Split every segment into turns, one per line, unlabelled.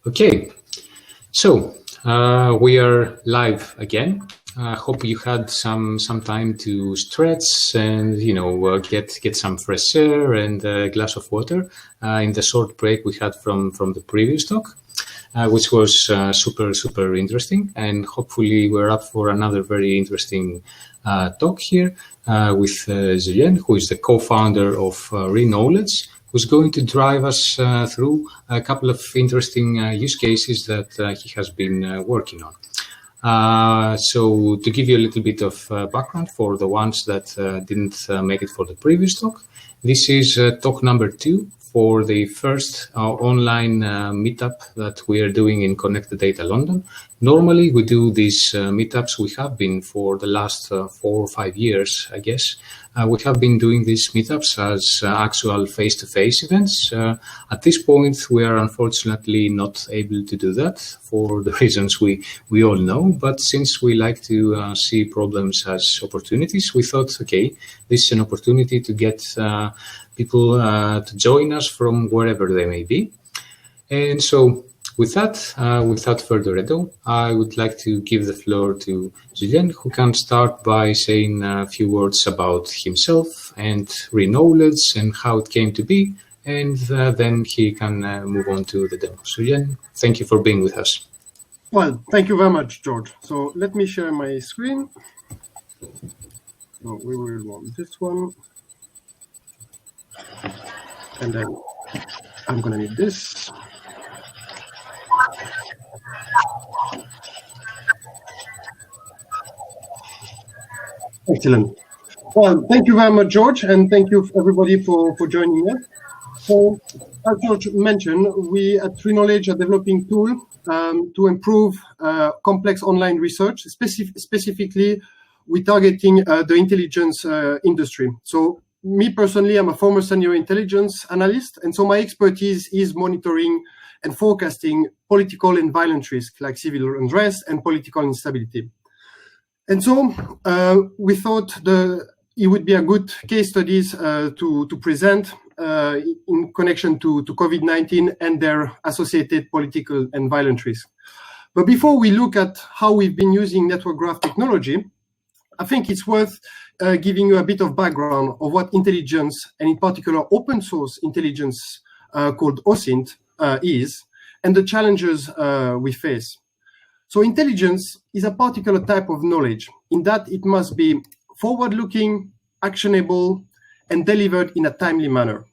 Okay, so we are live again. I hope you had some time to stretch and get some fresh air and a glass of water in the short break we had from the previous talk, which was super interesting. And hopefully we're up for another very interesting talk here with Julien, who is the co-founder of reKnowledge, who's going to drive us through a couple of interesting use cases that he has been working on. So to give you a little bit of background for the ones that didn't make it for the previous talk, this is talk number 2 for the first online meetup that we are doing in Connect the Data London. Normally we do these meetups, we have been for the last 4 or 5 years, I guess. We have been doing these meetups as actual face-to-face events. At this point, we are unfortunately not able to do that for the reasons we all know. But since we like to see problems as opportunities, we thought, okay, this is an opportunity to get people to join us from wherever they may be. And so with that, without further ado, I would like to give the floor to Julien, who can start by saying a few words about himself and reKnowledge and how it came to be, and then he can move on to the demo. Julien, thank you for being with us.
Well, thank you very much, George. So let me share my screen. So we will want this one. And then I'm going to need this. Excellent. Well, thank you very much, George, and thank you everybody for joining us. So, as George mentioned, we at reKnowledge are developing a tool to improve complex online research. Specifically, we're targeting the intelligence industry. So, me personally, I'm a former senior intelligence analyst, and so my expertise is monitoring and forecasting political and violent risks like civil unrest and political instability. And so we thought it would be a good case studies to present in connection to COVID-19 and their associated political and violent risks. But before we look at how we've been using network graph technology, I think it's worth giving you a bit of background of what intelligence, and in particular open source intelligence called OSINT is, and the challenges we face. So intelligence is a particular type of knowledge in that it must be forward-looking, actionable, and delivered in a timely manner.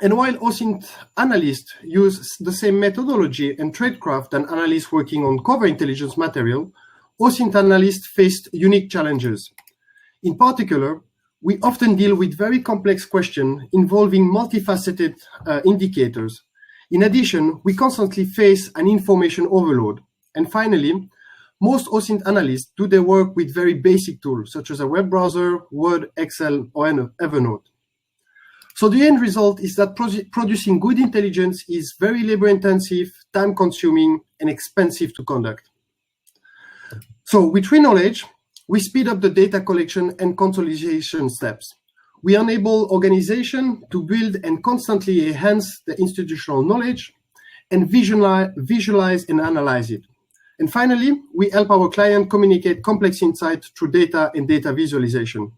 And while OSINT analysts use the same methodology and tradecraft than analysts working on cover intelligence material, OSINT analysts faced unique challenges. In particular, we often deal with very complex questions involving multifaceted indicators. In addition, we constantly face an information overload. And finally, most OSINT analysts do their work with very basic tools, such as a web browser, Word, Excel, or Evernote. So the end result is that producing good intelligence is very labor-intensive, time-consuming, and expensive to conduct. So with reKnowledge, we speed up the data collection and consolidation steps. We enable organizations to build and constantly enhance the institutional knowledge and visualize and analyze it. And finally, we help our client communicate complex insights through data and data visualization.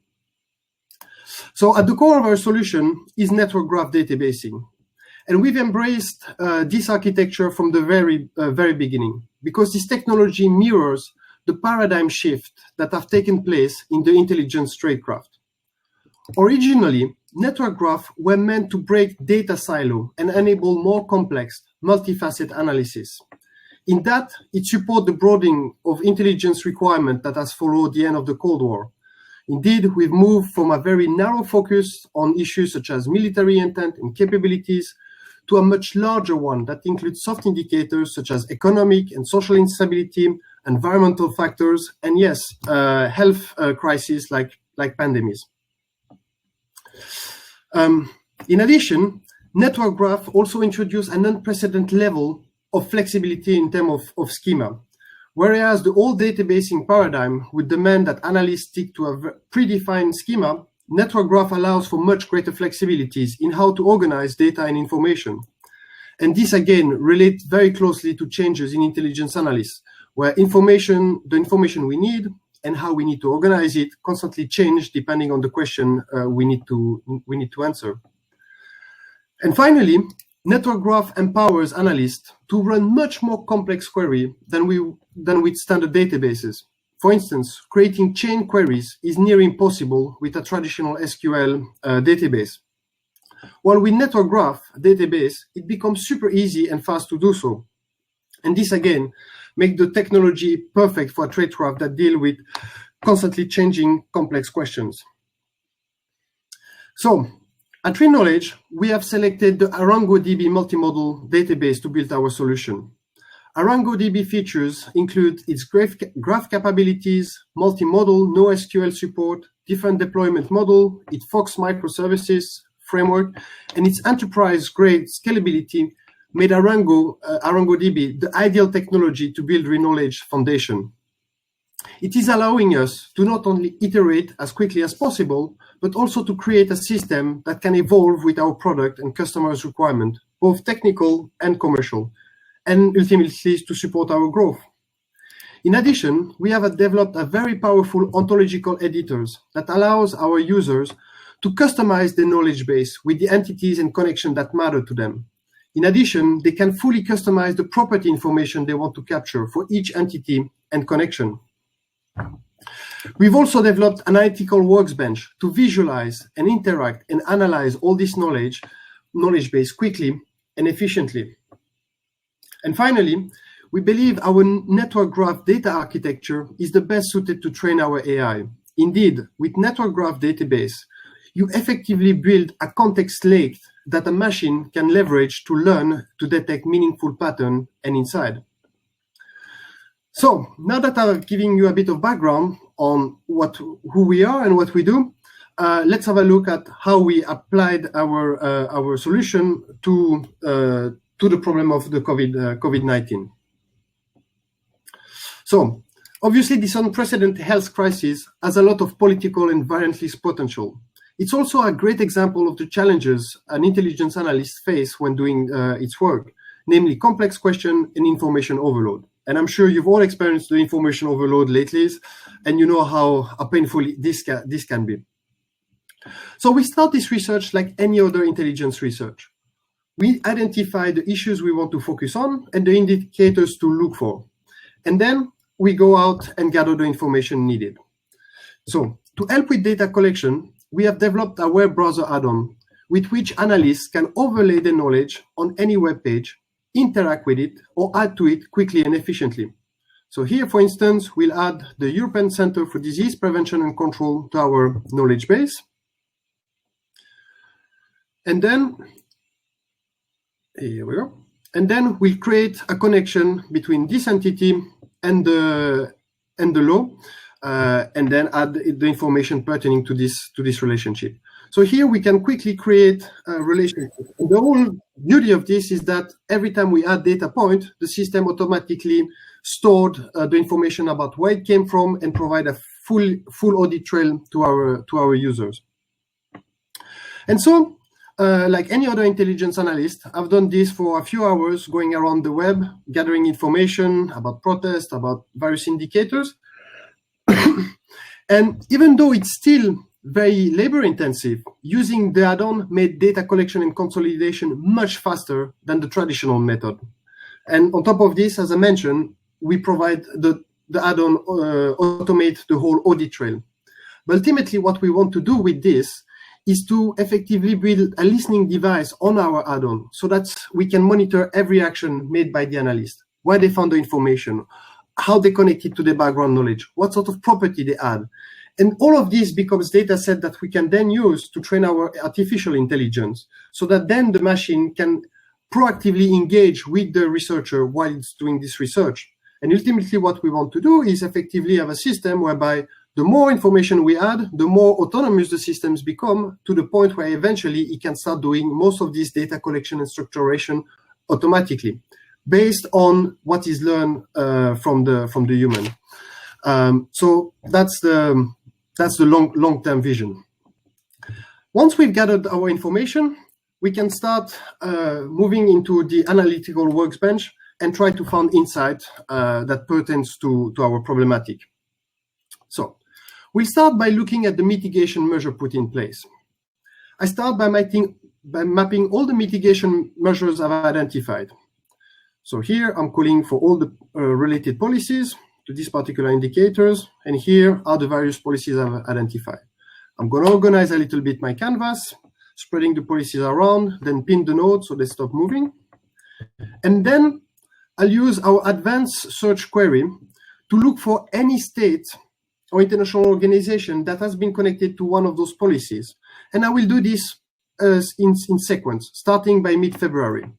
So at the core of our solution is network graph databasing. And we've embraced this architecture from the very beginning, because this technology mirrors the paradigm shift that have taken place in the intelligence tradecraft. Originally, network graphs were meant to break data silo and enable more complex, multifaceted analysis. In that, it supports the broadening of intelligence requirement that has followed the end of the Cold War. Indeed, we've moved from a very narrow focus on issues such as military intent and capabilities to a much larger one that includes soft indicators such as economic and social instability, environmental factors, and yes, health crises like pandemics. In addition, network graph also introduced an unprecedented level of flexibility in terms of schema. Whereas the old databasing paradigm would demand that analysts stick to a predefined schema, network graph allows for much greater flexibilities in how to organize data and information. And this again relates very closely to changes in intelligence analysis, where the information we need and how we need to organize it constantly change depending on the question we need to answer. And finally, network graph empowers analysts to run much more complex queries than with standard databases. For instance, creating chain queries is near impossible with a traditional SQL database. While with network graph database, it becomes super easy and fast to do so. And this again makes the technology perfect for a tradecraft that deal with constantly changing complex questions. So at reKnowledge, we have selected the ArangoDB multimodal database to build our solution. ArangoDB features include its graph capabilities, multimodal, NoSQL support, different deployment model, its Fox microservices framework, and its enterprise-grade scalability made ArangoDB the ideal technology to build reKnowledge foundation. It is allowing us to not only iterate as quickly as possible, but also to create a system that can evolve with our product and customers' requirement, both technical and commercial, and ultimately to support our growth. In addition, we have developed a very powerful ontological editors that allows our users to customize the knowledge base with the entities and connections that matter to them. In addition, they can fully customize the property information they want to capture for each entity and connection. We've also developed an analytical workbench to visualize and interact and analyze all this knowledge base quickly and efficiently. And finally, we believe our network graph data architecture is the best suited to train our AI. Indeed, with network graph database, you effectively build a context lake that a machine can leverage to learn to detect meaningful pattern and insight. So now that I've given you a bit of background on who we are and what we do, let's have a look at how we applied our solution to the problem of the COVID-19. So obviously, this unprecedented health crisis has a lot of political and variance potential. It's also a great example of the challenges an intelligence analyst face when doing its work, namely complex question and information overload. And I'm sure you've all experienced the information overload lately, and you know how painful this can be. So we start this research like any other intelligence research. We identify the issues we want to focus on and the indicators to look for. And then we go out and gather the information needed. So to help with data collection, we have developed a web browser add-on with which analysts can overlay the knowledge on any web page, interact with it, or add to it quickly and efficiently. So here, for instance, we'll add the European Center for Disease Prevention and Control to our knowledge base. And then, here we go. And then we'll create a connection between this entity and the law, and then add the information pertaining to this relationship. So here we can quickly create a relationship. The whole beauty of this is that every time we add data point, the system automatically stored the information about where it came from and provide a full audit trail to our users. And so, like any other intelligence analyst, I've done this for a few hours, going around the web, gathering information about protests, about various indicators. And even though it's still very labor intensive, using the add-on made data collection and consolidation much faster than the traditional method. And on top of this, as I mentioned, we provide the add-on automate the whole audit trail. But ultimately, what we want to do with this is to effectively build a listening device on our add-on so that we can monitor every action made by the analyst, where they found the information, how they connect it to the background knowledge, what sort of property they add. And all of this becomes data set that we can then use to train our artificial intelligence so that then the machine can proactively engage with the researcher while it's doing this research. And ultimately what we want to do is effectively have a system whereby the more information we add, the more autonomous the systems become, to the point where eventually it can start doing most of this data collection and structuration automatically, based on what is learned from the human. So that's the long-term vision. Once we've gathered our information, we can start moving into the analytical workbench and try to find insight that pertains to our problematic. So we'll start by looking at the mitigation measure put in place. I start by mapping all the mitigation measures I've identified. So here I'm calling for all the related policies to these particular indicators, and here are the various policies I've identified. I'm going to organize a little bit my canvas, spreading the policies around, then pin the node so they stop moving. And then I'll use our advanced search query to look for any state or international organization that has been connected to one of those policies. And I will do this in sequence, starting by mid-February.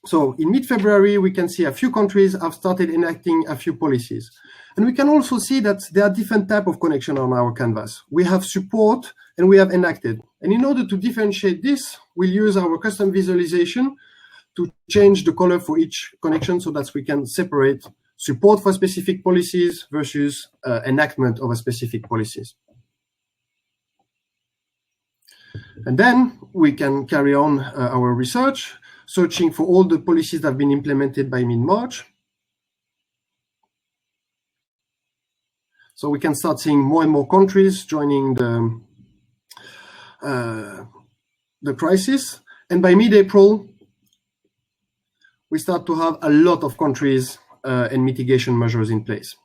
So in mid-February, we can see a few countries have started enacting a few policies. And we can also see that there are different types of connection on our canvas. We have support and we have enacted. And in order to differentiate this, we'll use our custom visualization to change the color for each connection so that we can separate support for specific policies versus enactment of a specific policies. And then we can carry on our research, searching for all the policies that have been implemented by mid-March. So we can start seeing more and more countries joining the crisis. And by mid-April, we start to have a lot of countries and mitigation measures in place.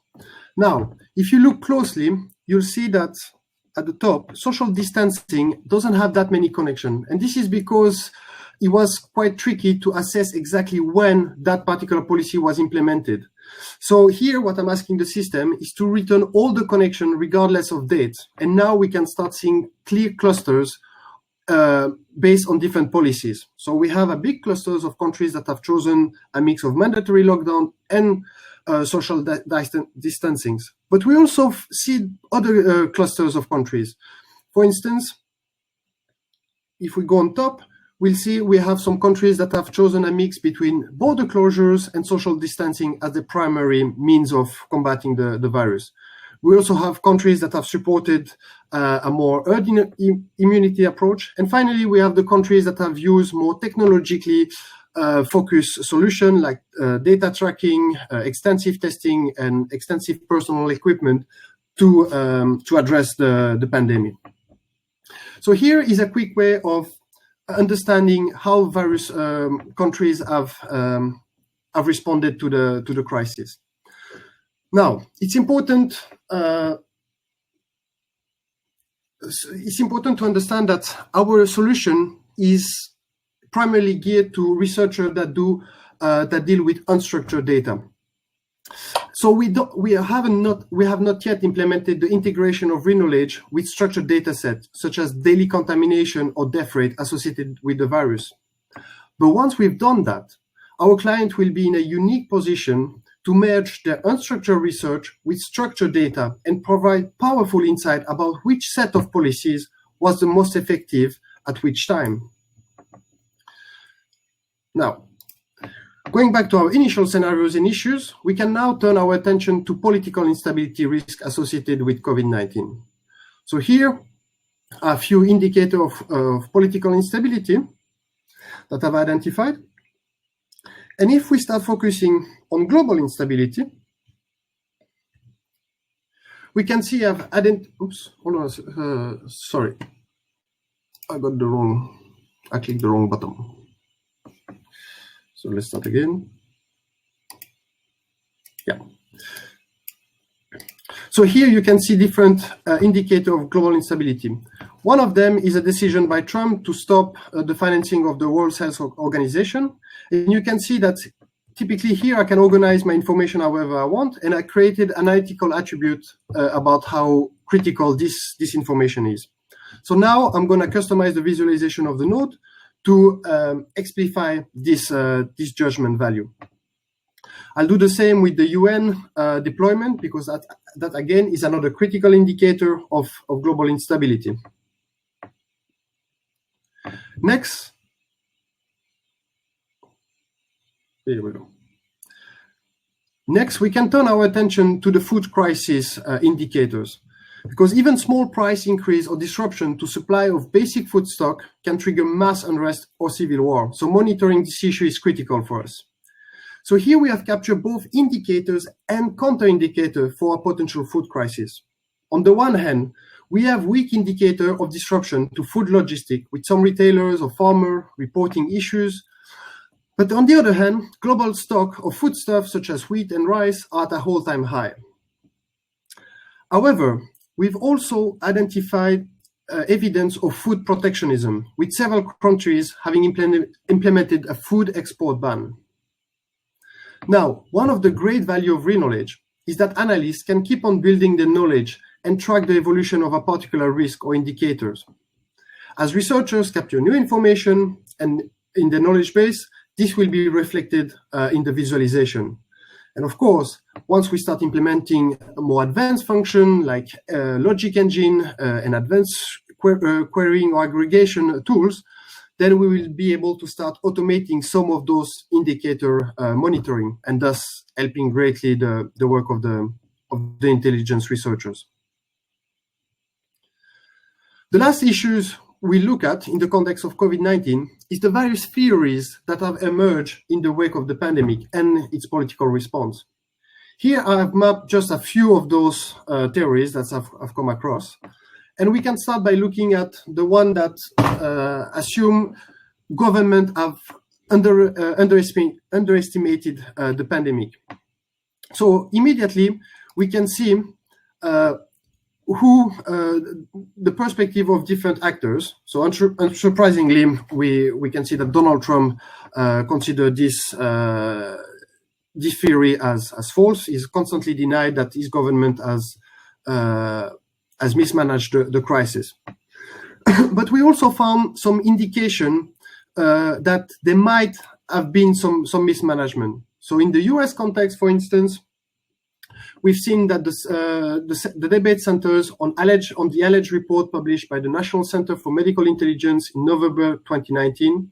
Now, if you look closely, you'll see that at the top, social distancing doesn't have that many connections. And this is because it was quite tricky to assess exactly when that particular policy was implemented. So here, what I'm asking the system is to return all the connection regardless of date. And now we can start seeing clear clusters based on different policies. So we have a big clusters of countries that have chosen a mix of mandatory lockdown and social distancing. But we also see other clusters of countries. For instance, if we go on top, we'll see we have some countries that have chosen a mix between border closures and social distancing as the primary means of combating the virus. We also have countries that have supported a more herd immunity approach. And finally, we have the countries that have used more technologically focused solutions like data tracking, extensive testing, and extensive personal equipment to address the pandemic. So here is a quick way of understanding how various countries have responded to the crisis. Now, it's important to understand that our solution is primarily geared to researchers that deal with unstructured data. So we have not yet implemented the integration of reKnowledge with structured data sets, such as daily contamination or death rate associated with the virus. But once we've done that, our client will be in a unique position to merge their unstructured research with structured data and provide powerful insight about which set of policies was the most effective at which time. Now, going back to our initial scenarios and issues, we can now turn our attention to political instability risk associated with COVID-19. So here are a few indicators of political instability that I've identified. And if we start focusing on global instability, we can see I've added, oops, hold on, sorry. I clicked the wrong button. So let's start again. Yeah. So here you can see different indicators of global instability. One of them is a decision by Trump to stop the financing of the World Health Organization. And you can see that typically here I can organize my information however I want, and I created an analytical attribute about how critical this information is. So now I'm going to customize the visualization of the node to exemplify this judgment value. I'll do the same with the UN deployment, because that again is another critical indicator of global instability. Next, here we go. Next, we can turn our attention to the food crisis indicators. because even small price increase or disruption to supply of basic food stock can trigger mass unrest or civil war. So monitoring this issue is critical for us. So here we have captured both indicators and counter-indicators for a potential food crisis. On the one hand, we have weak indicator of disruption to food logistics, with some retailers or farmers reporting issues. But on the other hand, global stock of foodstuffs such as wheat and rice are at a all-time high. However, we've also identified evidence of food protectionism, with several countries having implemented a food export ban. Now, one of the great value of reKnowledge is that analysts can keep on building their knowledge and track the evolution of a particular risk or indicators. As researchers capture new information and in the knowledge base, this will be reflected in the visualization. And of course, once we start implementing a more advanced function like logic engine and advanced querying or aggregation tools, then we will be able to start automating some of those indicator monitoring, and thus helping greatly the work of the intelligence researchers. The last issues we look at in the context of COVID-19 is the various theories that have emerged in the wake of the pandemic and its political response. Here I have mapped just a few of those theories that I've come across. And we can start by looking at the one that assume government have underestimated the pandemic. So immediately we can see the perspective of different actors. So unsurprisingly, we can see that Donald Trump considered this theory as false. He's constantly denied that his government has mismanaged the crisis. But we also found some indication that there might have been some mismanagement. So in the US context, for instance, we've seen that the debate centers on the alleged report published by the National Center for Medical Intelligence in November 2019,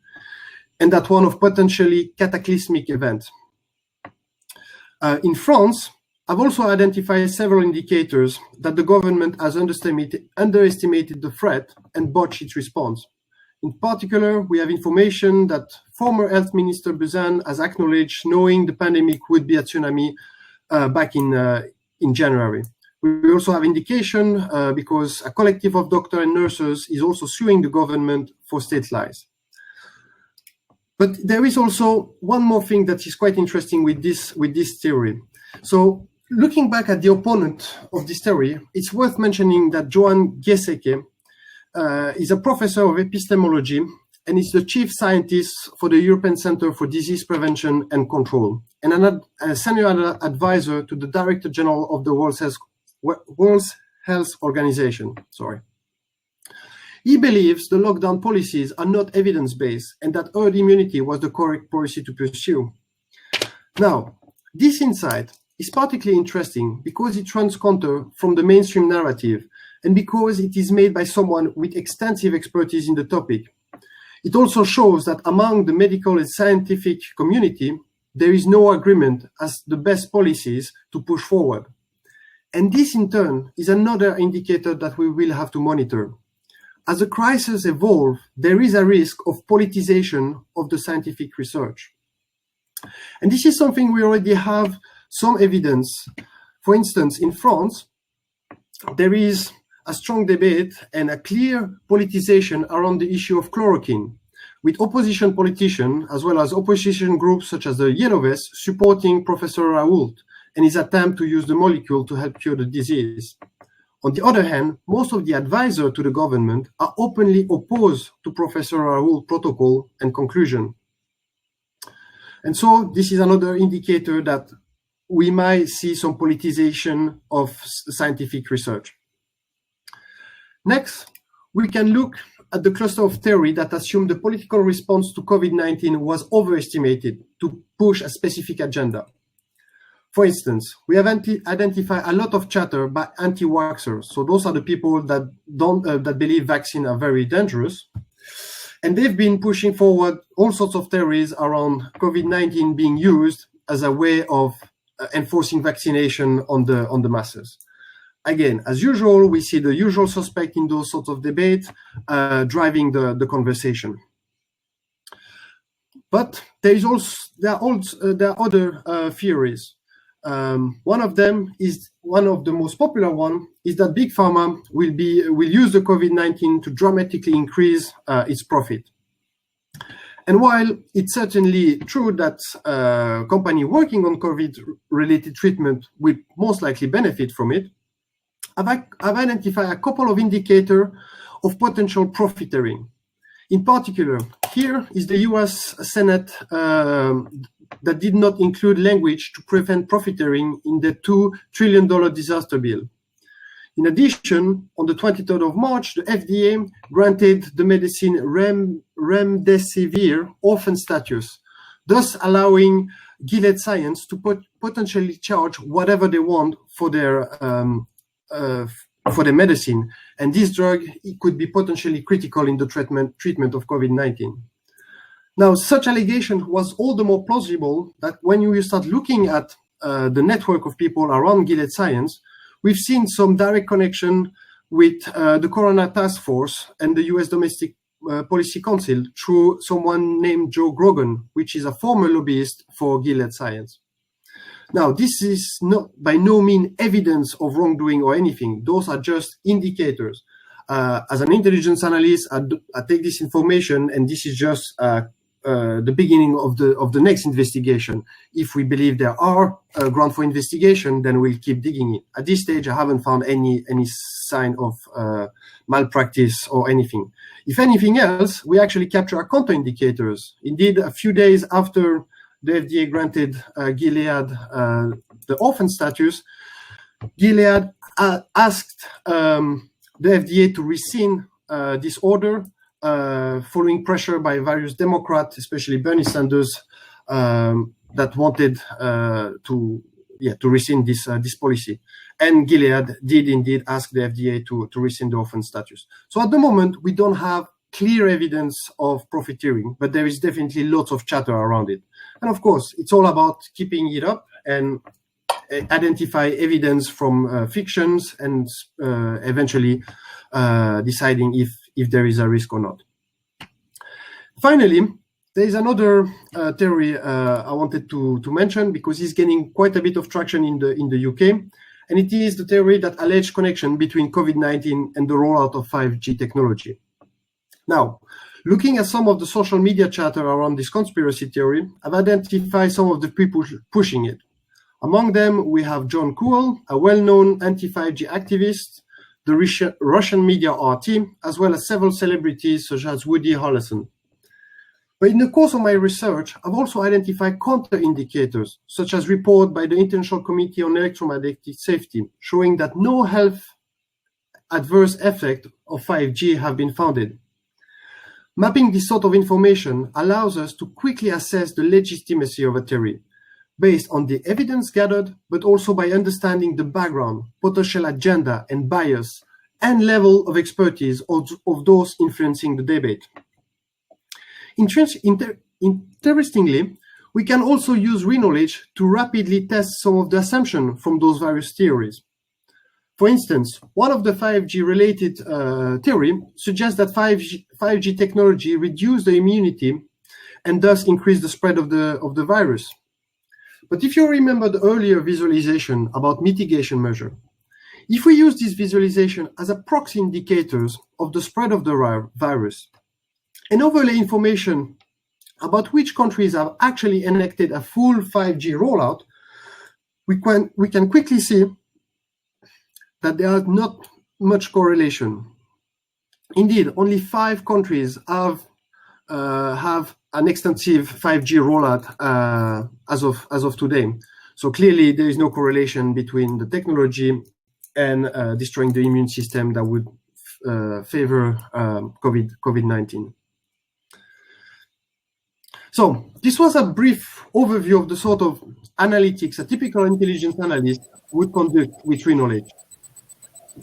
and that one of potentially cataclysmic events. In France, I've also identified several indicators that the government has underestimated the threat and botched its response. In particular, we have information that former Health Minister Buzyn has acknowledged knowing the pandemic would be a tsunami back in January. We also have indication because a collective of doctors and nurses is also suing the government for state lies. But there is also one more thing that is quite interesting with this theory. So looking back at the opponent of this theory, it's worth mentioning that Johan Giesecke is a professor of epistemology and is the chief scientist for the European Center for Disease Prevention and Control, and a senior advisor to the Director General of the World Health Organization. He believes the lockdown policies are not evidence-based and that herd immunity was the correct policy to pursue. Now, this insight is particularly interesting because it runs counter from the mainstream narrative and because it is made by someone with extensive expertise in the topic. It also shows that among the medical and scientific community, there is no agreement as the best policies to push forward. And this in turn is another indicator that we will have to monitor. As the crisis evolves, there is a risk of politicization of the scientific research. And this is something we already have some evidence. For instance, in France, there is a strong debate and a clear politicization around the issue of chloroquine, with opposition politicians as well as opposition groups such as the Yellow Vests supporting Professor Raoult and his attempt to use the molecule to help cure the disease. On the other hand, most of the advisors to the government are openly opposed to Professor Raoult's protocol and conclusion. And so this is another indicator that we might see some politicization of scientific research. Next, we can look at the cluster of theory that assume the political response to COVID-19 was overestimated to push a specific agenda. For instance, we have identified a lot of chatter by anti-vaxxers. So those are the people that that believe vaccines are very dangerous. And they've been pushing forward all sorts of theories around COVID-19 being used as a way of enforcing vaccination on the masses. again, as usual, we see the usual suspect in those sorts of debates driving the conversation. But there are other theories. One of them is one of the most popular one is that big pharma will use the COVID-19 to dramatically increase its profit. And while it's certainly true that company working on COVID-related treatment will most likely benefit from it, I've identified a couple of indicators of potential profiteering. In particular, here is the US Senate that did not include language to prevent profiteering in the $2 trillion disaster bill. In addition, on the 23rd of March, the FDA granted the medicine remdesivir orphan status, thus allowing Gilead Science to potentially charge whatever they want for their medicine. And this drug could be potentially critical in the treatment of COVID-19. Now, such allegation was all the more plausible that when you start looking at the network of people around Gilead Science, we've seen some direct connection with the Corona Task Force and the US Domestic Policy Council through someone named Joe Grogan, which is a former lobbyist for Gilead Science. Now, this is by no means evidence of wrongdoing or anything. Those are just indicators. As an intelligence analyst, I take this information, and this is just the beginning of the next investigation. If we believe there are grounds for investigation, then we'll keep digging it. At this stage, I haven't found any sign of malpractice or anything. If anything else, we actually capture our counter indicators. Indeed, a few days after the FDA granted Gilead the orphan status, Gilead asked the FDA to rescind this order following pressure by various Democrats, especially Bernie Sanders, that wanted to rescind this policy. And Gilead did indeed ask the FDA to rescind the orphan status. So at the moment, we don't have clear evidence of profiteering, but there is definitely lots of chatter around it. And of course, it's all about keeping it up and identify evidence from fictions and eventually deciding if there is a risk or not. Finally, there is another theory I wanted to mention because it's gaining quite a bit of traction in the UK, and it is the theory that alleged connection between COVID-19 and the rollout of 5G technology. Now, looking at some of the social media chatter around this conspiracy theory, I've identified some of the people pushing it. Among them, we have John Kuhl, a well-known anti-5G activist, the Russian media RT, as well as several celebrities such as Woody Harrelson. But in the course of my research, I've also identified counter-indicators, such as report by the International Committee on Electromagnetic Safety, showing that no health adverse effect of 5G have been founded. Mapping this sort of information allows us to quickly assess the legitimacy of a theory, based on the evidence gathered, but also by understanding the background, potential agenda and bias, and level of expertise of those influencing the debate. Interestingly, we can also use reKnowledge to rapidly test some of the assumptions from those various theories. For instance, one of the 5G-related theory suggests that 5G technology reduces the immunity and thus increase the spread of the virus. But if you remember the earlier visualization about mitigation measure, if we use this visualization as a proxy indicators of the spread of the virus and overlay information about which countries have actually enacted a full 5G rollout, we can quickly see that there is not much correlation. Indeed, only 5 countries have an extensive 5G rollout as of today. So clearly, there is no correlation between the technology and destroying the immune system that would favor COVID-19. So this was a brief overview of the sort of analytics a typical intelligence analyst would conduct with reKnowledge.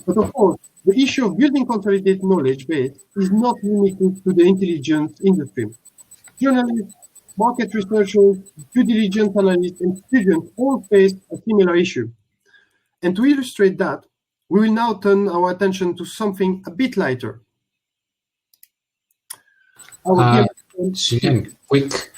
But of course, the issue of building consolidated knowledge base is not limited to the intelligence industry. Journalists, market researchers, due diligence analysts, and students all face a similar issue. And to illustrate that, we will now turn our attention to something a bit lighter.
Julian, quick,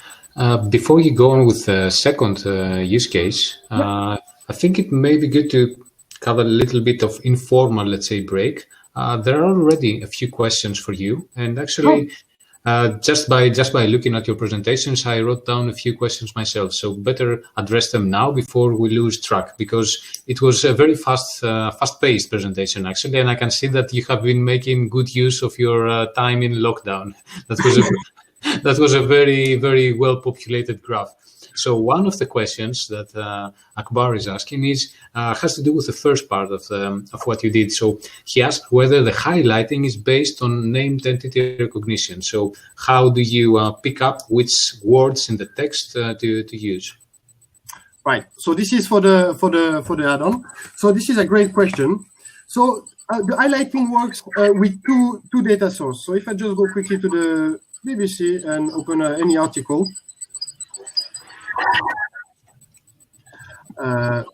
before you go on with the second use case, I think it may be good to cover a little bit of informal, let's say, break. There are already a few questions for you, and actually, just by looking at your presentations, I wrote down a few questions myself. So better address them now before we lose track, because it was a very fast-paced presentation actually, and I can see that you have been making good use of your time in lockdown. That was a very, very well-populated graph. So one of the questions that Akbar is asking has to do with the first part of what you did. So he asked whether the highlighting is based on named entity recognition. So how do you pick up which words in the text to use?
Right. So this is for the add-on. So this is a great question. So the highlighting works with two data sources. So if I just go quickly to the BBC and open any article.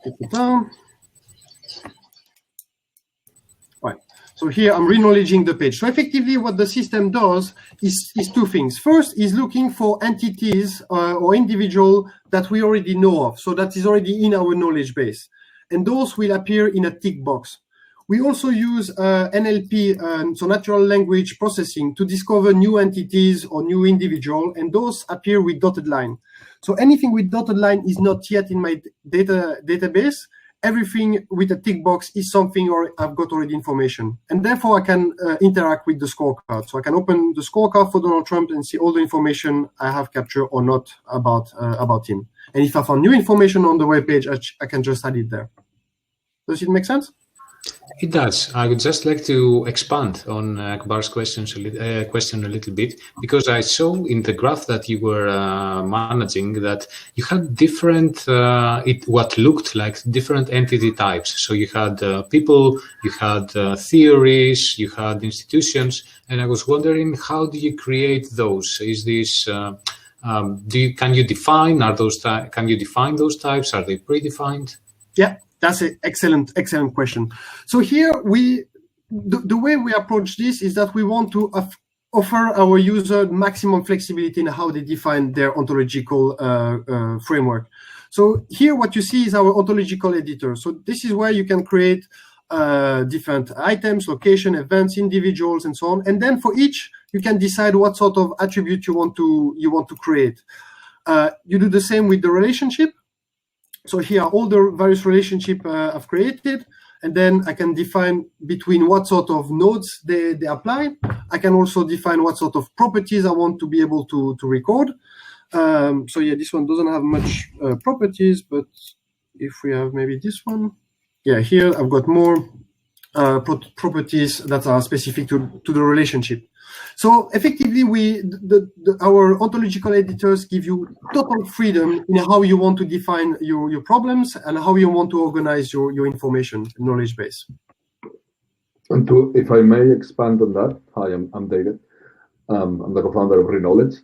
Take it down. Right. So here I'm reKnowledging the page. So effectively what the system does is two things. First is looking for entities or individual that we already know of. So that is already in our knowledge base. And those will appear in a tick box. We also use NLP, so natural language processing, to discover new entities or new individual, and those appear with dotted line. So anything with dotted line is not yet in my database. Everything with a tick box is something or I've got already information. And therefore I can interact with the scorecard. So I can open the scorecard for Donald Trump and see all the information I have captured or not about him. And if I found new information on the web page, I can just add it there. Does it make sense?
It does. I would just like to expand on Akbar's question a little bit, because I saw in the graph that you were managing that you had different, what looked like different entity types. So you had people, you had theories, you had institutions, and I was wondering, how do you create those? Is this can you define those types? Are they predefined?
Yeah. That's an excellent question. So here the way we approach this is that we want to offer our user maximum flexibility in how they define their ontological framework. So here what you see is our ontological editor. So this is where you can create different items, location, events, individuals, and so on. And then for each, you can decide what sort of attribute you want to create. You do the same with the relationship. So here are all the various relationships I've created, and then I can define between what sort of nodes they apply. I can also define what sort of properties I want to be able to record. So yeah, this one doesn't have much properties, but if we have maybe this one, yeah, here I've got more properties that are specific to the relationship. So effectively, our ontological editors give you total freedom in how you want to define your problems and how you want to organize your information knowledge base.
And if I may expand on that, hi, I'm David. I'm the co-founder of reKnowledge.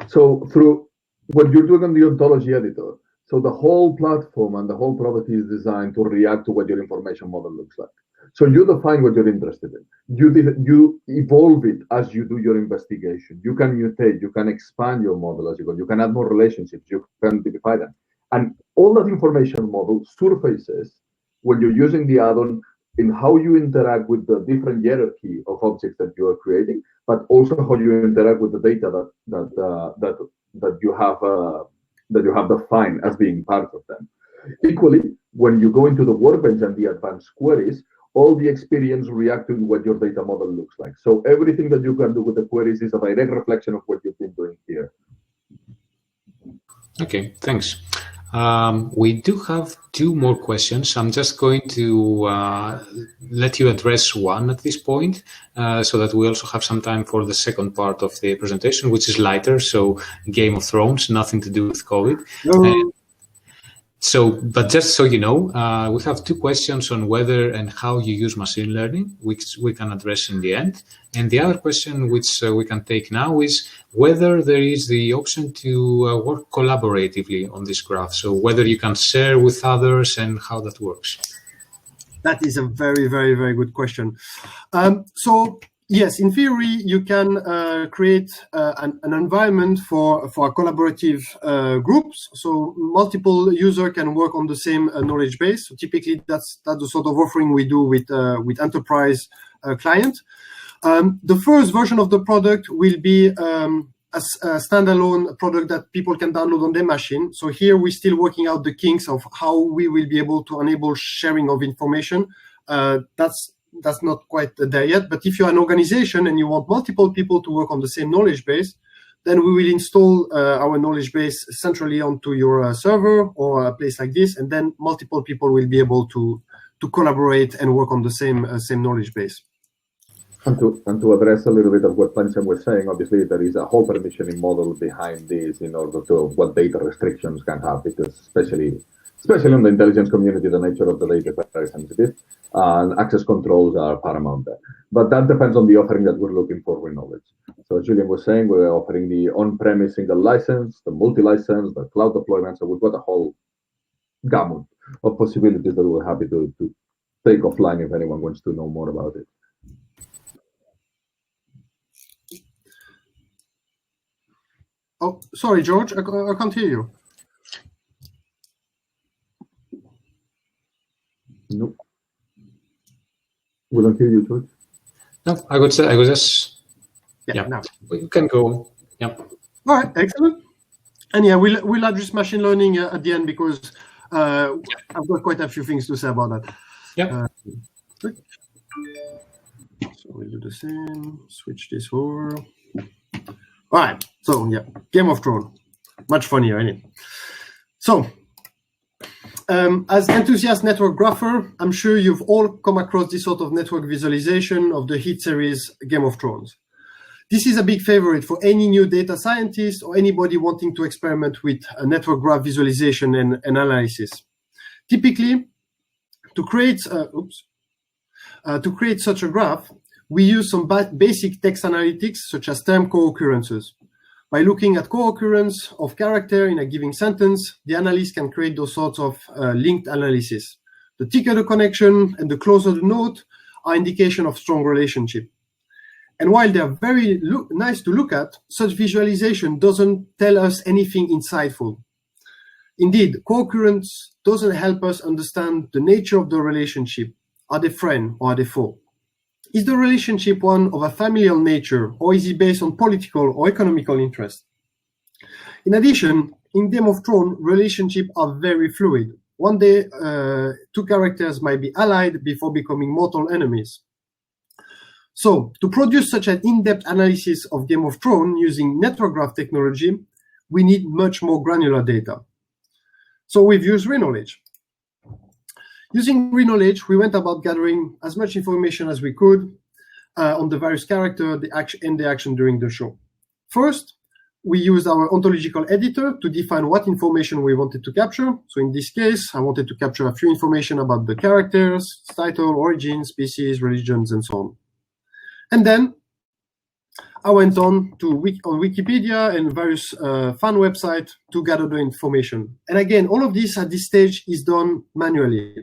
So through what you're doing on the ontology editor, so the whole platform and the whole property is designed to react to what your information model looks like. So you define what you're interested in. You evolve it as you do your investigation. You can mutate, you can expand your model as you go. You can add more relationships, you can modify them. And all that information model surfaces when you're using the add-on in how you interact with the different hierarchy of objects that you are creating, but also how you interact with the data that you have defined as being part of them. Equally, when you go into the workbench and the advanced queries, all the experience react to what your data model looks like. So everything that you can do with the queries is a direct reflection of what you've been doing here.
Okay, thanks. We do have two more questions. I'm just going to let you address one at this point so that we also have some time for the second part of the presentation, which is lighter. So Game of Thrones, nothing to do with COVID. But just so you know, we have two questions on whether and how you use machine learning, which we can address in the end. And the other question, which we can take now, is whether there is the option to work collaboratively on this graph. So whether you can share with others and how that works.
That is a very, very, very good question. So yes, in theory, you can create an environment for collaborative groups. So multiple users can work on the same knowledge base. So typically, that's the sort of offering we do with enterprise client. The first version of the product will be a standalone product that people can download on their machine. So here we're still working out the kinks of how we will be able to enable sharing of information. That's not quite there yet. But if you're an organization and you want multiple people to work on the same knowledge base, then we will install our knowledge base centrally onto your server or a place like this, and then multiple people will be able to collaborate and work on the same knowledge base.
And to address a little bit of what Pancham was saying, obviously there is a whole permissioning model behind this in order to what data restrictions can have, because especially in the intelligence community, the nature of the data is very sensitive, and access controls are paramount there. But that depends on the offering that we're looking for with knowledge. So as Julian was saying, we're offering the on-premise single license, the multi-license, the cloud deployment. So we've got a whole gamut of possibilities that we're happy to take offline if anyone wants to know more about it.
Oh, sorry, George, I can't hear you.
No. We don't hear you, George.
No, I would just,
No.
We can go. Yeah.
All right, excellent. And yeah, we'll address machine learning at the end, because I've got quite a few things to say about that.
Yeah.
So we'll do the same, switch this over. All right, so yeah, Game of Thrones, much funnier, isn't it? So, as enthusiast network grapher, I'm sure you've all come across this sort of network visualization of the hit series Game of Thrones. This is a big favorite for any new data scientist or anybody wanting to experiment with a network graph visualization and analysis. Typically, to create such a graph, we use some basic text analytics, such as term co-occurrences. By looking at co-occurrence of character in a given sentence, the analyst can create those sorts of linked analysis. The thicker the connection and the closer the node are indication of strong relationship. And while they are very nice to look at, such visualization doesn't tell us anything insightful. Indeed, co-occurrence doesn't help us understand the nature of the relationship. Are they friend or are they foe? Is the relationship one of a familial nature, or is it based on political or economical interest? In addition, in Game of Thrones, relationships are very fluid. One day, two characters might be allied before becoming mortal enemies. So, to produce such an in-depth analysis of Game of Thrones using network graph technology, we need much more granular data. So we've used reKnowledge. Using reKnowledge, we went about gathering as much information as we could on the various characters, the action during the show. First, we used our ontological editor to define what information we wanted to capture. So in this case, I wanted to capture a few information about the characters, title, origin, species, religions, and so on. And then I went on to Wikipedia and various fan websites to gather the information. And again, all of this at this stage is done manually.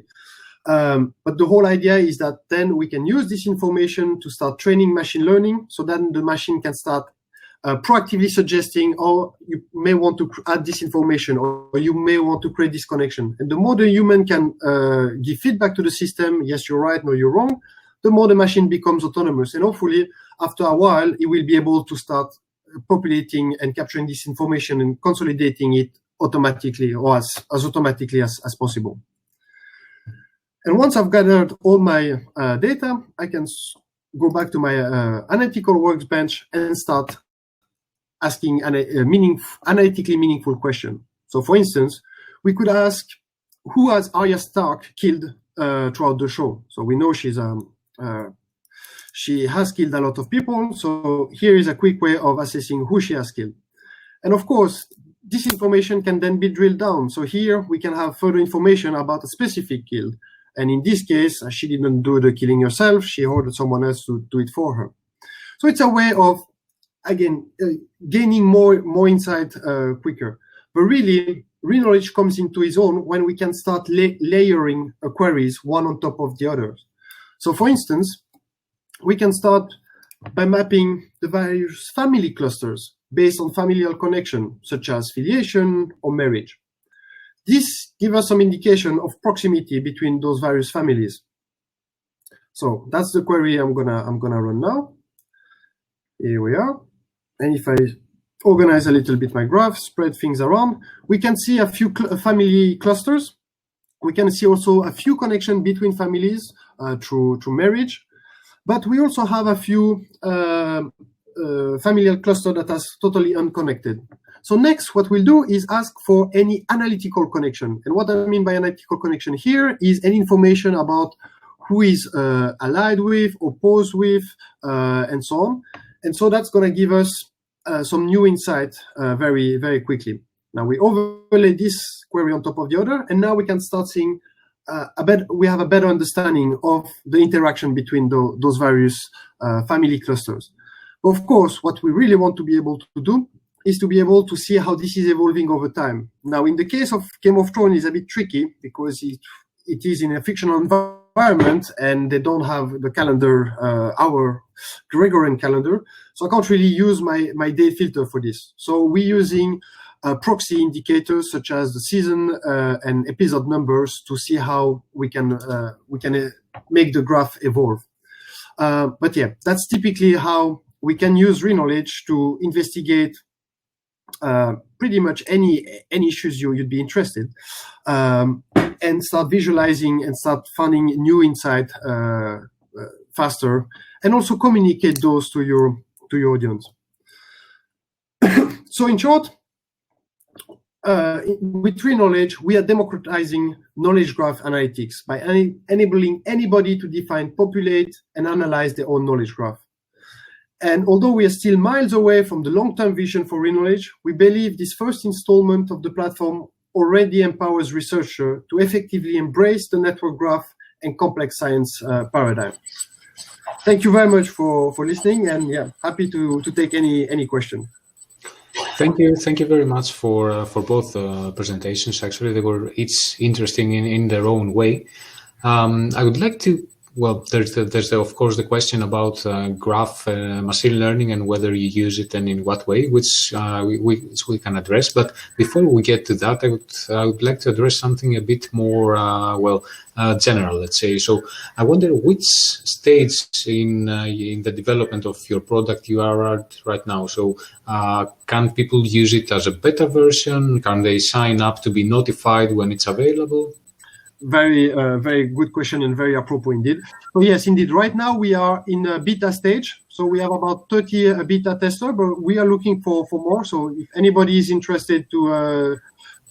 But the whole idea is that then we can use this information to start training machine learning, so then the machine can start proactively suggesting, oh, you may want to add this information, or you may want to create this connection. And the more the human can give feedback to the system, yes, you're right, no, you're wrong, the more the machine becomes autonomous. And hopefully, after a while, it will be able to start populating and capturing this information and consolidating it automatically, or as automatically as possible. And once I've gathered all my data, I can go back to my analytical workbench and start asking analytically meaningful question. So for instance, we could ask, who has Arya Stark killed throughout the show? So we know she has killed a lot of people. So here is a quick way of assessing who she has killed. And of course, this information can then be drilled down. So here we can have further information about a specific kill. And in this case, she didn't do the killing herself. She ordered someone else to do it for her. So it's a way of, again, gaining more insight quicker. But really, reKnowledge comes into its own when we can start layering queries one on top of the others. So for instance, we can start by mapping the various family clusters based on familial connection, such as filiation or marriage. This gives us some indication of proximity between those various families. So that's the query I'm gonna run now. Here we are. And if I organize a little bit my graph, spread things around, we can see a few family clusters. We can see also a few connections between families through marriage. But we also have a few familial clusters that are totally unconnected. So next, what we'll do is ask for any analytical connection. And what I mean by analytical connection here is any information about who is allied with, opposed with, and so on. And so that's going to give us some new insight very, very quickly. Now we overlay this query on top of the other, and now we can start seeing we have a better understanding of the interaction between those various family clusters. Of course, what we really want to be able to do is to be able to see how this is evolving over time. Now, in the case of Game of Thrones, it's a bit tricky because it is in a fictional environment and they don't have the calendar, our Gregorian calendar. So I can't really use my date filter for this. So we're using proxy indicators such as the season and episode numbers to see how we can make the graph evolve. But yeah, that's typically how we can use reKnowledge to investigate pretty much any issues you'd be interested, and start visualizing and start finding new insight faster, and also communicate those to your audience. So in short, with reKnowledge, we are democratizing knowledge graph analytics by enabling anybody to define, populate, and analyze their own knowledge graph. And although we are still miles away from the long-term vision for reKnowledge, we believe this first installment of the platform already empowers researchers to effectively embrace the network graph and complex science paradigm. Thank you very much for listening, and yeah, happy to take any question.
Thank you very much for both presentations. Actually, they were each interesting in their own way. I would like to. Well, there's of course the question about graph machine learning and whether you use it and in what way, which we can address. But before we get to that, I would like to address something a bit more general, let's say. So I wonder which stage in the development of your product you are at right now. So can people use it as a beta version? Can they sign up to be notified when it's available?
Very good question and very apropos indeed. So yes, indeed. Right now we are in a beta stage. So we have about 30 beta testers, but we are looking for more. So if anybody is interested to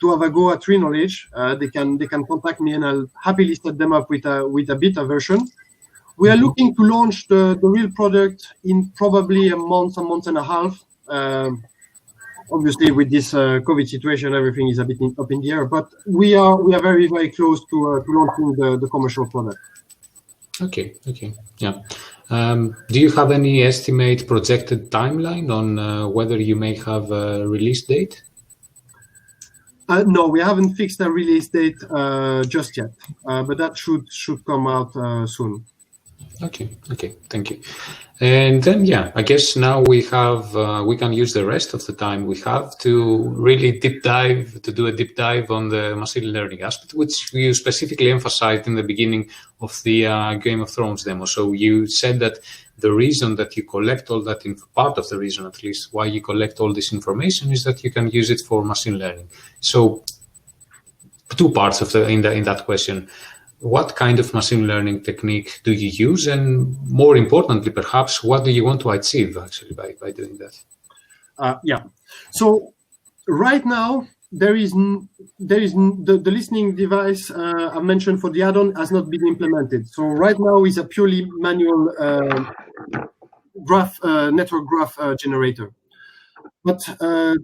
have a go at reKnowledge, they can contact me, and I'll happily set them up with a beta version. We are looking to launch the real product in probably a month and a half. Obviously, with this COVID situation, everything is a bit up in the air, but we are very, very close to launching the commercial product.
Okay, yeah. Do you have any estimate projected timeline on whether you may have a release date?
No, we haven't fixed a release date just yet, but that should come out soon.
Okay, thank you. And then, yeah, I guess now we can use the rest of the time we have to really do a deep dive on the machine learning aspect, which you specifically emphasized in the beginning of the Game of Thrones demo. So you said that the reason that you collect all that, part of the reason at least, why you collect all this information is that you can use it for machine learning. So two parts of in that question. What kind of machine learning technique do you use? And more importantly, perhaps, what do you want to achieve actually by doing that?
Yeah. So right now, there is the listening device I mentioned for the add-on has not been implemented. So right now is a purely manual network graph generator. But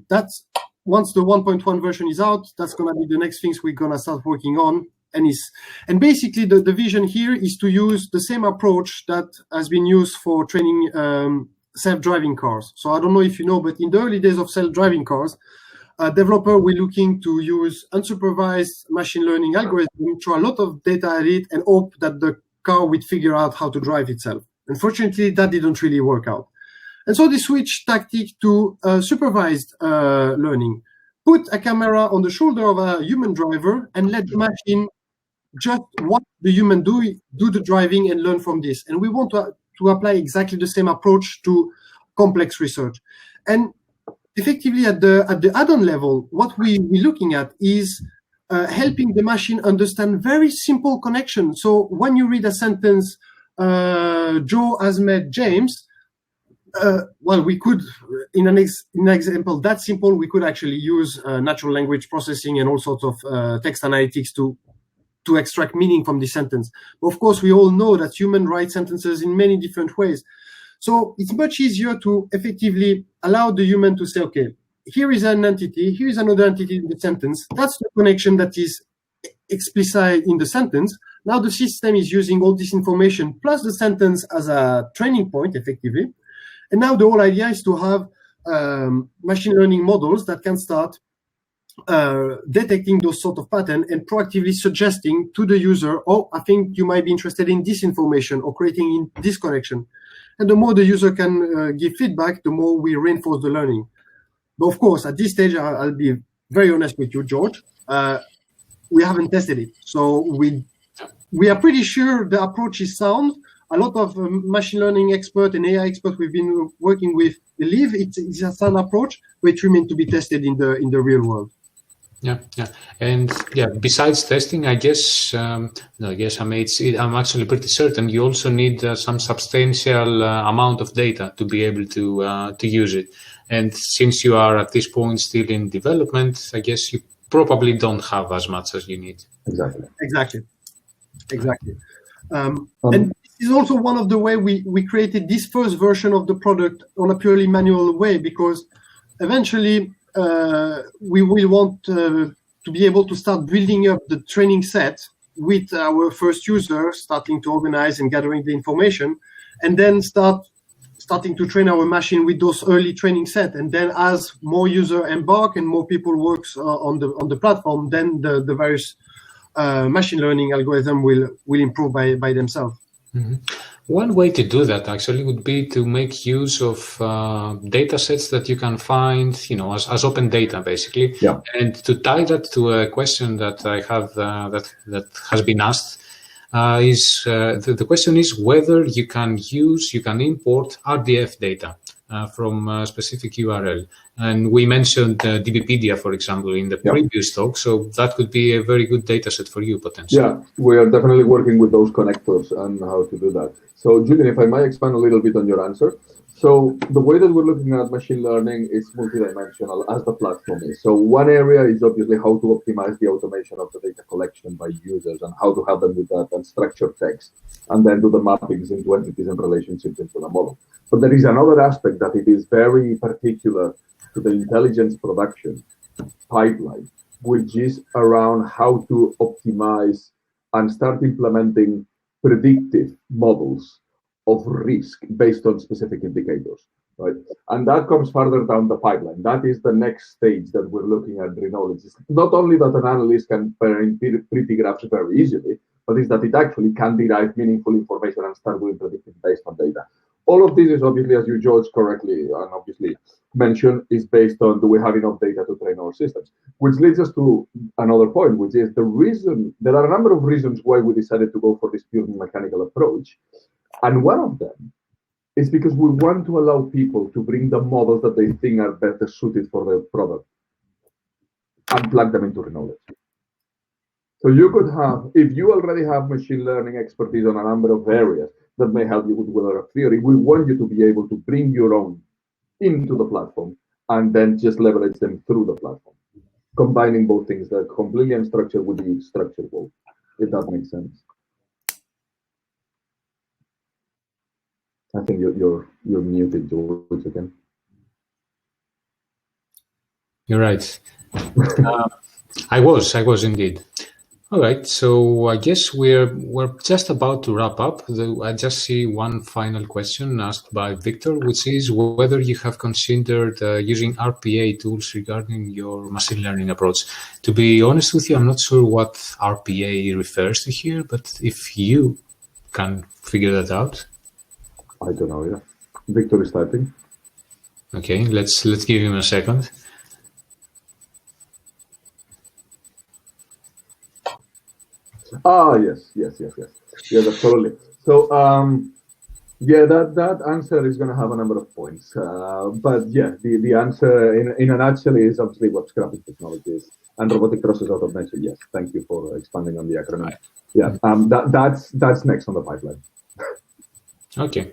that's once the 1.1 version is out, that's going to be the next things we're going to start working on. And basically the vision here is to use the same approach that has been used for training self-driving cars. So I don't know if you know, but in the early days of self-driving cars, developer, we're looking to use unsupervised machine learning algorithm, throw a lot of data at it, and hope that the car would figure out how to drive itself. Unfortunately, that didn't really work out. And so they switched tactic to supervised learning. Put a camera on the shoulder of a human driver and let the machine just watch the human do the driving and learn from this. And we want to apply exactly the same approach to complex research. And effectively, at the add-on level, what we're looking at is helping the machine understand very simple connections. So when you read a sentence, Joe has met James, well, we could, in an example that simple, we could actually use natural language processing and all sorts of text analytics to extract meaning from the sentence. But of course, we all know that humans write sentences in many different ways. So it's much easier to effectively allow the human to say, okay, here is an entity, here is another entity in the sentence. That's the connection that is explicit in the sentence. Now the system is using all this information plus the sentence as a training point, effectively. And now the whole idea is to have machine learning models that can start detecting those sort of patterns and proactively suggesting to the user, oh, I think you might be interested in this information or creating this connection. And the more the user can give feedback, the more we reinforce the learning. But of course, at this stage, I'll be very honest with you, George. We haven't tested it. So we are pretty sure the approach is sound. A lot of machine learning experts and AI experts we've been working with believe it's a sound approach, but it remains to be tested in the real world.
Yeah. And besides testing, I guess, I'm actually pretty certain you also need some substantial amount of data to be able to use it. And since you are at this point still in development, I guess you probably don't have as much as you need.
Exactly. And this is also one of the way we created this first version of the product on a purely manual way, because eventually we will want to be able to start building up the training set with our first user, starting to organize and gathering the information, and then starting to train our machine with those early training set. And then as more user embark and more people works on the platform, then the various machine learning algorithm will improve by themselves.
Mm-hmm. One way to do that actually would be to make use of data sets that you can find, as open data, basically.
Yeah.
And to tie that to a question that I have that has been asked, the question is whether you can import RDF data from a specific URL. And we mentioned DBpedia, for example, in the previous talk. So that could be a very good data set for you, potentially.
Yeah, we are definitely working with those connectors and how to do that. So, Julian, if I might expand a little bit on your answer. So the way that we're looking at machine learning is multidimensional, as the platform is. So one area is obviously how to optimize the automation of the data collection by users and how to help them with that and structure text, and then do the mappings into entities and relationships into the model. But there is another aspect that it is very particular to the intelligence production pipeline, which is around how to optimize and start implementing predictive models of risk based on specific indicators, right? And that comes further down the pipeline. That is the next stage that we're looking at reKnowledge. It's not only that an analyst can print pretty graphs very easily, but is that it actually can derive meaningful information and start doing predicting based on data. All of this is obviously, as you, George, correctly and obviously mentioned, is based on do we have enough data to train our systems? Which leads us to another point, which is the reason, there are a number of reasons why we decided to go for this purely mechanical approach. And one of them is because we want to allow people to bring the models that they think are better suited for their product and plug them into reKnowledge. So you could have, if you already have machine learning expertise on a number of areas that may help you with whether theory, we want you to be able to bring your own into the platform and then just leverage them through the platform, combining both things, the completely unstructured with the structurable, if that makes sense. I think you're muted, George, again.
You're right. I was indeed. All right, so I guess we're just about to wrap up. I just see one final question asked by Victor, which is whether you have considered using RPA tools regarding your machine learning approach. To be honest with you, I'm not sure what RPA refers to here, but if you can figure that out.
I don't know, yeah. Victor is typing.
Okay, let's give him a second.
Ah, yes, absolutely. So, yeah, that answer is going to have a number of points. But yeah, the answer in a nutshell is obviously what scrapping technology is and robotic process automation. Yes, thank you for expanding on the acronym. Yeah, that's next on the pipeline.
Okay.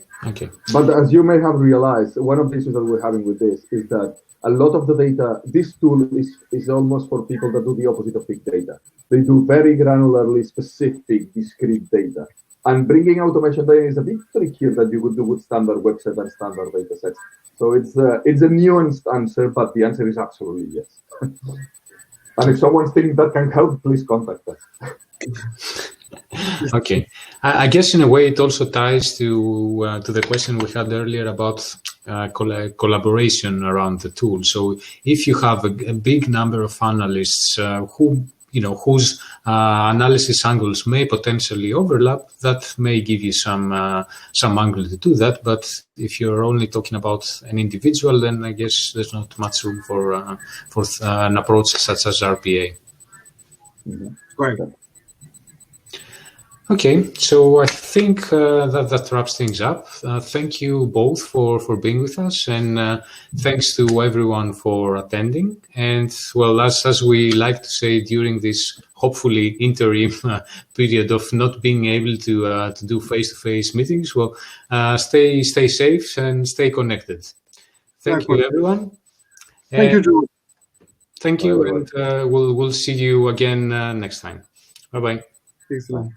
But as you may have realized, one of the issues that we're having with this is that a lot of the data, this tool is almost for people that do the opposite of big data. They do very granularly specific, discrete data. And bringing automation data is a bit trickier than you would do with standard website and standard data sets. So it's a nuanced answer, but the answer is absolutely yes. And if someone thinks that can help, please contact us.
Okay, I guess in a way it also ties to the question we had earlier about collaboration around the tool. So if you have a big number of analysts whose analysis angles may potentially overlap, that may give you some angle to do that. But if you're only talking about an individual, then I guess there's not much room for an approach such as RPA.
Mm-hmm. Right.
Okay, so I think that wraps things up. Thank you both for being with us, and thanks to everyone for attending. And well, as we like to say during this hopefully interim period of not being able to do face-to-face meetings, well, stay safe and stay connected. Thank you, everyone.
Thank you, George.
Thank you, and we'll see you again next time. Bye-bye.
Excellent.